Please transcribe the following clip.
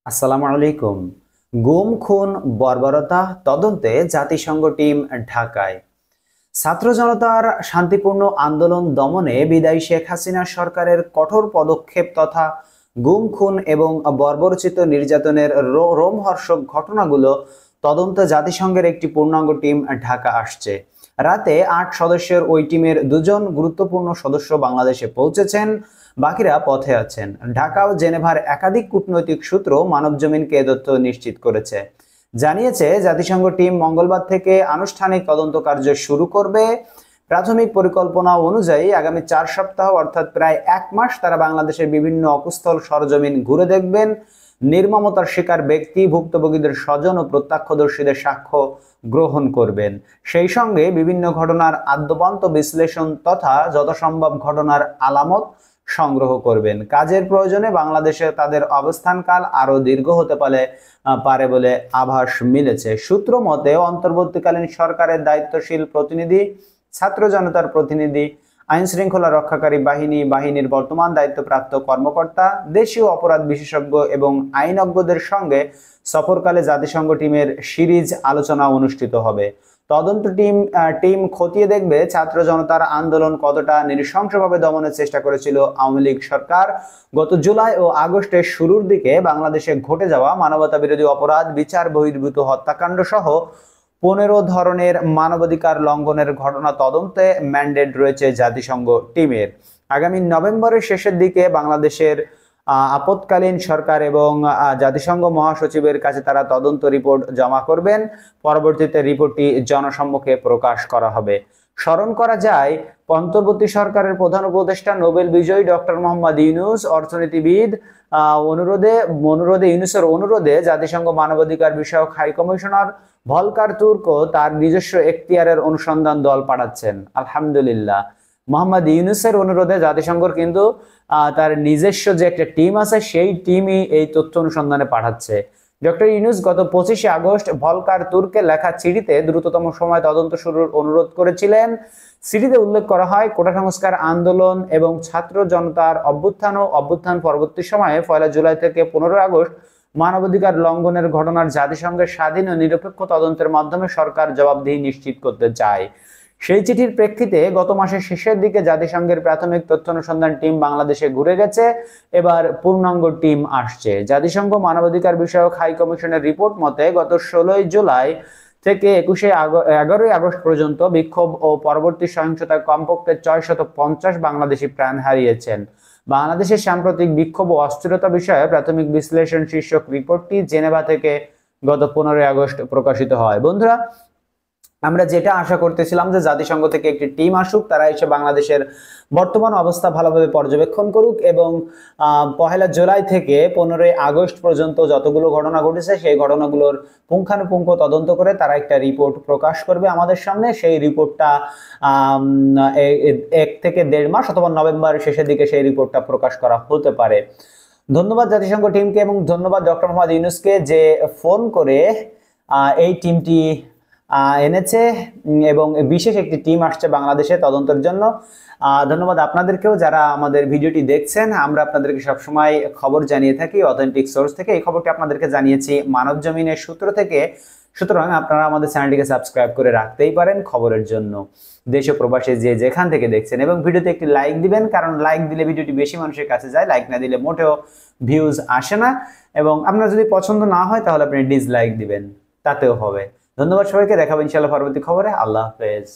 আসসালামু আলাইকুম। গুম খুন বর্বরতা তদন্তে জাতিসংঘ টিম ঢাকায়। ছাত্র জনতার শান্তিপূর্ণ আন্দোলন দমনে বিদায়ী শেখ হাসিনা সরকারের কঠোর পদক্ষেপ তথা গুম খুন এবং বর্বরচিত নির্যাতনের রোমহর্ষক ঘটনাগুলো তদন্তে জাতিসংঘের একটি পূর্ণাঙ্গ টিম ঢাকা আসছে। রাতে ৮ সদস্যের ওই টিমের দুজন গুরুত্বপূর্ণ সদস্য বাংলাদেশে পৌঁছেছেন, বাকিরা পথে আছেন। ঢাকা ও জেনেভার একাধিক কূটনৈতিক সূত্র মানবজমিনকে এ তথ্য নিশ্চিত করেছে। জানিয়েছে জাতিসংঘ টিম মঙ্গলবার থেকে আনুষ্ঠানিক তদন্ত কার্য শুরু করবে। প্রাথমিক পরিকল্পনা অনুযায়ী আগামী ৪ সপ্তাহ অর্থাৎ প্রায় ১ মাস তারা বাংলাদেশের বিভিন্ন অকুস্থল সরজমিন ঘুরে দেখবেন, নির্মমতার শিকার ব্যক্তি, ভুক্তভোগীদের স্বজন ও প্রত্যক্ষদর্শীদের সাক্ষ্য গ্রহণ করবেন। সেই সঙ্গে বিভিন্ন ঘটনার আদ্যপান্ত বিশ্লেষণ তথা যথাসম্ভব ঘটনার আলামত সংগ্রহ করবেন। কাজের প্রয়োজনে বাংলাদেশে তাদের অবস্থানকাল আরো দীর্ঘ হতে পারে বলে আভাস মিলেছে। সূত্র মতে অন্তর্বর্তীকালীন সরকারের দায়িত্বশীল প্রতিনিধি, ছাত্র জনতার প্রতিনিধি, আইন শৃঙ্খলা রক্ষাকারী বাহিনীর বর্তমান দায়িত্বপ্রাপ্ত কর্মকর্তা, দেশীয় অপরাধ বিশেষজ্ঞ এবং আইনজ্ঞদের সঙ্গে সফরকালে জাতিসংঘ টিমের সিরিজ আলোচনা অনুষ্ঠিত হবে। তদন্ত টিম খতিয়ে দেখবে ছাত্র জনতার আন্দোলন কতটা নৃশংসভাবে দমনের চেষ্টা করেছিল আওয়ামী লীগ সরকার। গত জুলাই ও আগস্টের শুরুর দিকে বাংলাদেশে ঘটে যাওয়া মানবতা বিরোধী অপরাধ, বিচার বহির্ভূত হত্যাকাণ্ড সহ ১৫ ধরনের মানবাধিকার লঙ্ঘনের ঘটনা তদন্তে ম্যান্ডেট রয়েছে জাতিসংঘ টিমের। আগামী নভেম্বরের শেষের দিকে বাংলাদেশের আপৎকালীন সরকার এবং জাতিসংঘ মহাসচিবের কাছে তারা তদন্ত রিপোর্ট জমা করবেন। পরবর্তীতে রিপোর্টটি জনসম্মুখে প্রকাশ করা হবে। স্মরণ করা যায়, অন্তর্বর্তী সরকারের প্রধান উপদেষ্টা নোবেল বিজয়ী ডক্টর মোহাম্মদ ইউনূস অর্থনীতিবিদ ইউনূসের অনুরোধে জাতিসংঘ মানবাধিকার বিষয়ক হাই কমিশনার ভলকার তুর্ক তার নিজস্ব এখতিয়ারের অনুসন্ধান দল পাঠাচ্ছেন। আলহামদুলিল্লাহ, মোহাম্মদ ইউনূসের অনুরোধে জাতিসংঘর কিন্তু তার নিজস্ব যে একটা টিম আছে সেই টিমই এই তথ্য অনুসন্ধানে পাঠাচ্ছে। ডক্টর ইউনূস গত ২৫শে আগস্ট ভলকার তুর্কে লেখা চিঠিতে দ্রুততম সময় তদন্ত শুরুর অনুরোধ করেছিলেন। চিঠিতে উল্লেখ করা হয়, কোটা সংস্কার আন্দোলন এবং ছাত্র জনতার অভ্যুত্থান পরবর্তী সময়ে ১ জুলাই থেকে ১৫ আগস্ট মানবাধিকার লঙ্ঘনের ঘটনার জাতিসংঘের স্বাধীন ও নিরপেক্ষ তদন্তের মাধ্যমে সরকার জবাবদিহি নিশ্চিত করতে চায়। সেই চিঠির প্রেক্ষিতে গত মাসের শেষের দিকে জাতিসংঘের প্রাথমিক তথ্য অনুসন্ধান টিম বাংলাদেশে ঘুরে গেছে। এবার পূর্ণাঙ্গ টিম আসছে। জাতিসংঘ মানবাধিকার বিষয়ক হাই কমিশনের রিপোর্ট মতে গত ১৬ জুলাই থেকে ১১ আগস্ট পর্যন্ত বিক্ষোভ ও পরবর্তী সহিংসতায় কমপক্ষে ৬৫০ বাংলাদেশি প্রাণ হারিয়েছেন। বাংলাদেশের সাম্প্রতিক বিক্ষোভ ও অস্থিরতা বিষয়ে প্রাথমিক বিশ্লেষণ শীর্ষক রিপোর্টটি জেনেভা থেকে গত ১৫ আগস্ট প্রকাশিত হয়। বন্ধুরা, আমরা যেটা আশা করতেছিলাম যে জাতিসংঘ থেকে একটি টিম আসুক, তারা এসে বাংলাদেশের বর্তমান অবস্থা ভালোভাবে পর্যবেক্ষণ করুক এবং ১ জুলাই থেকে ১৫ আগস্ট পর্যন্ত যতগুলো ঘটনা ঘটেছে সেই ঘটনাগুলোর পুঙ্খানুপুঙ্খ তদন্ত করে তারা একটা রিপোর্ট প্রকাশ করবে আমাদের সামনে। সেই রিপোর্টটা ১ থেকে ১.৫ মাস অথবা নভেম্বরের শেষের দিকে সেই রিপোর্টটা প্রকাশ করা হতে পারে। ধন্যবাদ জাতিসংঘ টিমকে এবং ধন্যবাদ ডক্টর মোহাম্মদ ইউনূসকে যে ফোন করে এই টিমটি এনেছে এবং বিশেষ একটি টিম আসছে বাংলাদেশে তদন্তের জন্য। ধন্যবাদ আপনাদেরকেও যারা আমাদের ভিডিওটি দেখছেন। আমরা আপনাদেরকে সবসময় খবর জানিয়ে থাকি অথেন্টিক সোর্স থেকে। এই খবরটি আপনাদেরকে জানিয়েছি মানবজমিনের সূত্র থেকে। সুতরাং আপনারা আমাদের চ্যানেলটিকে সাবস্ক্রাইব করে রাখতেই পারেন খবরের জন্য। দেশ ও প্রবাসে যে যেখান থেকে দেখছেন এবং ভিডিওতে একটি লাইক দিবেন, কারণ লাইক দিলে ভিডিওটি বেশি মানুষের কাছে যায়, লাইক না দিলে মোটেও ভিউজ আসে না। এবং আপনার যদি পছন্দ না হয় তাহলে আপনি ডিসলাইক দিবেন, তাতেও হবে। ধন্যবাদ সবাইকে। দেখাবো ইনশাআল্লাহ পরবর্তী খবরে। আল্লাহ হাফেজ।